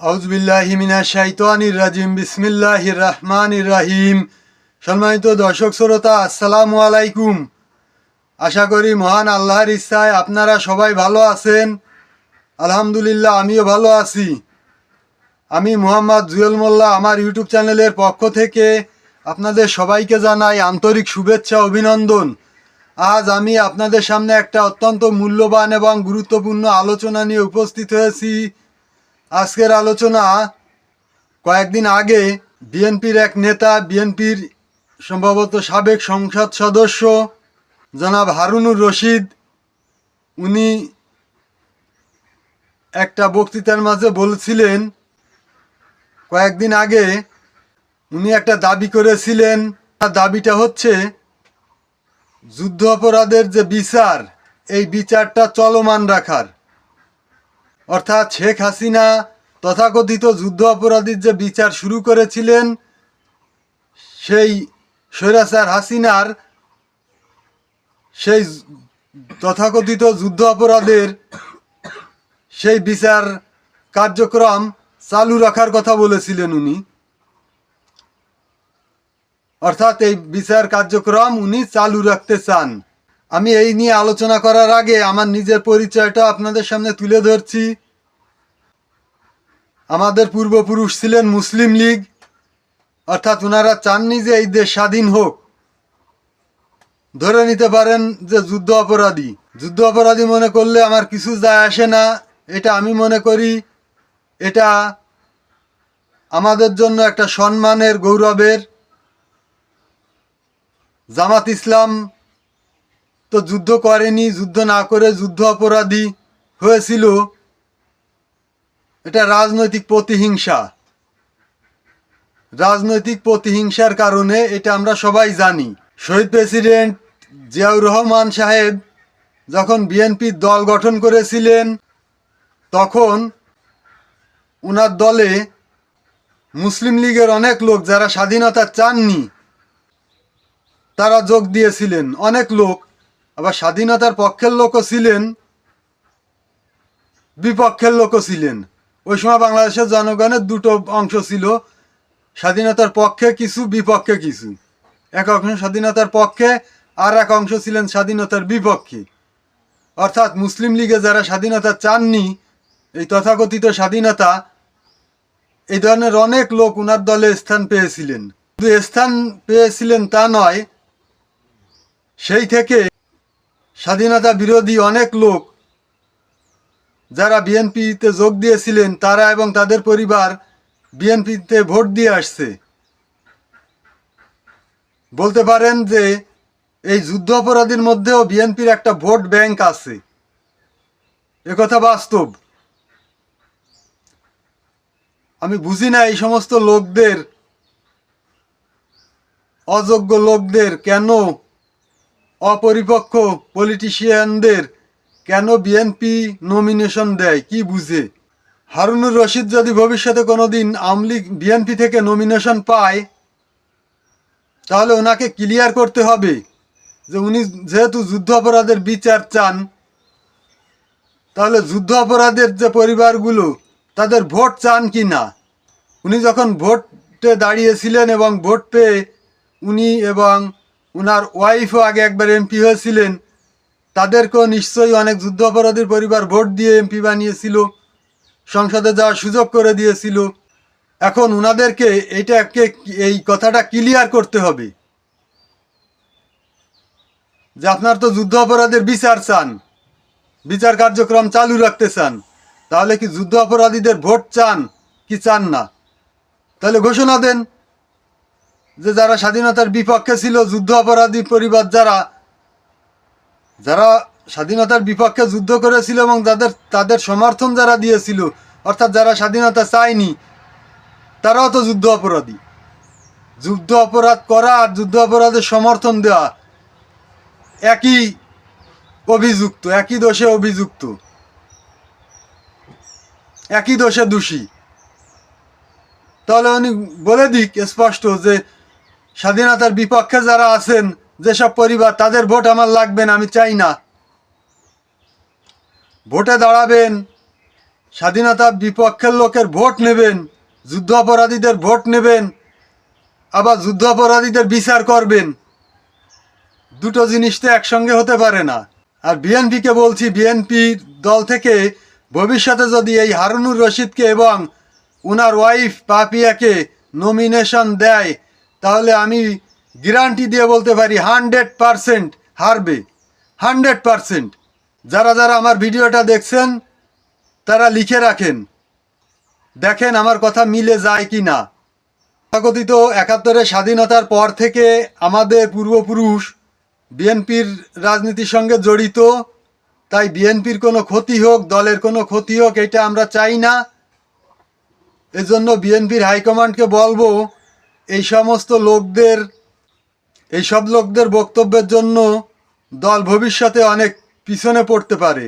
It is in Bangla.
আউযুবিল্লাহি মিনাশ শাইতানির রাজিম বিসমিল্লাহির রহমানির রহিম। সম্মানিত দর্শক শ্রোতা, আসসালামু আলাইকুম। আশা করি মহান আল্লাহর ইচ্ছায় আপনারা সবাই ভালো আছেন। আলহামদুলিল্লাহ, আমিও ভালো আছি। আমি মোহাম্মদ জুয়েল মোল্লা আমার ইউটিউব চ্যানেলের পক্ষ থেকে আপনাদের সবাইকে জানাই আন্তরিক শুভেচ্ছা অভিনন্দন। আজ আমি আপনাদের সামনে একটা অত্যন্ত মূল্যবান এবং গুরুত্বপূর্ণ আলোচনা নিয়ে উপস্থিত হয়েছি। আজকের আলোচনা, কয়েকদিন আগে বিএনপির এক নেতা, বিএনপির সম্ভবত সাবেক সংসদ সদস্য জনাব হারুনুর রশিদ, উনি একটা বক্তৃতার মাঝে বলছিলেন, কয়েকদিন আগে উনি একটা দাবি করেছিলেন। দাবিটা হচ্ছে যুদ্ধ অপরাধের যে বিচার, এই বিচারটা চলমান রাখার। অর্থাৎ শেখ হাসিনা তথাকথিত যুদ্ধ অপরাধীর যে বিচার শুরু করেছিলেন, সেই স্বৈরাচার হাসিনার সেই তথাকথিত যুদ্ধ অপরাধের সেই বিচার কার্যক্রম চালু রাখার কথা বলেছিলেন উনি। অর্থাৎ এই বিচার কার্যক্রম উনি চালু রাখতে চান। আমি এই নিয়ে আলোচনা করার আগে আমার নিজের পরিচয়টা আপনাদের সামনে তুলে ধরছি। আমাদের পূর্বপুরুষ ছিলেন মুসলিম লীগ, অর্থাৎ ওনারা চাননি যে এই দেশ স্বাধীন হোক। ধরে নিতে পারেন যে যুদ্ধ অপরাধী মনে করলে আমার কিছু যায় আসে না। এটা আমি মনে করি এটা আমাদের জন্য একটা সম্মানের, গৌরবের। জামাত ইসলাম তো যুদ্ধ করেনি, যুদ্ধ না করে যুদ্ধ অপরাধী হয়েছিল। এটা রাজনৈতিক প্রতিহিংসার কারণে, এটা আমরা সবাই জানি। শহীদ প্রেসিডেন্ট জিয়াউর রহমান সাহেব যখন বিএনপির দল গঠন করেছিলেন, তখন ওনার দলে মুসলিম লীগের অনেক লোক, যারা স্বাধীনতা চাননি, তারা যোগ দিয়েছিলেন। অনেক লোক আবার স্বাধীনতার পক্ষের লোকও ছিলেন, বিপক্ষের লোকও ছিলেন। ওই সময় বাংলাদেশের জনগণের দুটো অংশ ছিল, স্বাধীনতার পক্ষে কিছু, বিপক্ষে কিছু। এক অংশ স্বাধীনতার পক্ষে, আর এক অংশ ছিলেন স্বাধীনতার বিপক্ষে। অর্থাৎ মুসলিম লীগে যারা স্বাধীনতা চাননি, এই তথাকথিত স্বাধীনতা, এই ধরনের অনেক লোক ওনার দলে স্থান পেয়েছিলেন। শুধু স্থান পেয়েছিলেন তা নয়, সেই থেকে স্বাধীনতা বিরোধী অনেক লোক যারা বিএনপিতে যোগ দিয়েছিলেন, তারা এবং তাদের পরিবার বিএনপিতে ভোট দিয়ে আসছে। বলতে পারেন যে এই যুদ্ধ অপরাধীর মধ্যেও বিএনপির একটা ভোট ব্যাংক আছে, একথা বাস্তব। আমি বুঝি না এই সমস্ত লোকদের, অযোগ্য লোকদের, কেন অপরিপক্ক পলিটিশিয়ানদের কেন বিএনপি নমিনেশন দেয়, কি বুঝে? হারুনুর রশিদ যদি ভবিষ্যতে কোনোদিন আওয়ামী লীগ বিএনপি থেকে নমিনেশন পায়, তাহলে ওনাকে ক্লিয়ার করতে হবে যে উনি যেহেতু যুদ্ধ অপরাধের বিচার চান, তাহলে যুদ্ধ অপরাধের যে পরিবারগুলো, তাদের ভোট চান কি না। উনি যখন ভোটে দাঁড়িয়েছিলেন এবং ভোট পেয়ে উনি এবং ওনার ওয়াইফও আগে একবার এমপি হয়েছিলেন, তাদেরকেও নিশ্চয়ই অনেক যুদ্ধ অপরাধীর পরিবার ভোট দিয়ে এমপি বানিয়েছিল, সংসদে যাওয়ার সুযোগ করে দিয়েছিল। এখন ওনাদেরকে এই কথাটা ক্লিয়ার করতে হবে যে আপনার তো যুদ্ধ অপরাধের বিচার চান, বিচার কার্যক্রম চালু রাখতে চান, তাহলে কি যুদ্ধ অপরাধীদের ভোট চান কি চান না? তাহলে ঘোষণা দেন যে যারা স্বাধীনতার বিপক্ষে ছিল, যুদ্ধ অপরাধী পরিবার যারা যারা স্বাধীনতার বিপক্ষে যুদ্ধ করেছিল এবং তাদের সমর্থন যারা দিয়েছিল, অর্থাৎ যারা স্বাধীনতা চায়নি, তারাও তো যুদ্ধ অপরাধী। যুদ্ধ অপরাধ করা আর যুদ্ধ অপরাধের সমর্থন দেওয়া একই অভিযুক্ত, একই দোষে অভিযুক্ত, একই দোষে দোষী। তাহলে উনি বলে দিক স্পষ্ট যে স্বাধীনতার বিপক্ষে যারা আছেন, যেসব পরিবার, তাদের ভোট আমার লাগবে না, আমি চাই না। ভোটে দাঁড়াবেন স্বাধীনতা বিপক্ষের লোকের ভোট নেবেন, যুদ্ধ অপরাধীদের ভোট নেবেন, আবার যুদ্ধ অপরাধীদের বিচার করবেন। দুটো জিনিস তো একসঙ্গে হতে পারে না। আর বিএনপিকে বলছি, বিএনপির দল থেকে ভবিষ্যতে যদি এই হারুনুর রশিদকে এবং উনার ওয়াইফ পাপিয়াকে নমিনেশন দেয়, তাহলে আমি গ্যারান্টি দিয়ে বলতে পারি 100% হারবে, 100%। যারা যারা আমার ভিডিওটা দেখছেন তারা লিখে রাখেন, দেখেন আমার কথা মিলে যায় কি না। তথাকথিত 71-এর স্বাধীনতার পর থেকে আমাদের পূর্বপুরুষ বিএনপির রাজনীতির সঙ্গে জড়িত, তাই বিএনপির কোনো ক্ষতি হোক, দলের কোনো ক্ষতি হোক, এটা আমরা চাই না। এজন্য বিএনপির হাইকমান্ডকে বলবো এইসব লোকদের বক্তব্যের জন্য দল ভবিষ্যতে অনেক পিছনে পড়তে পারে।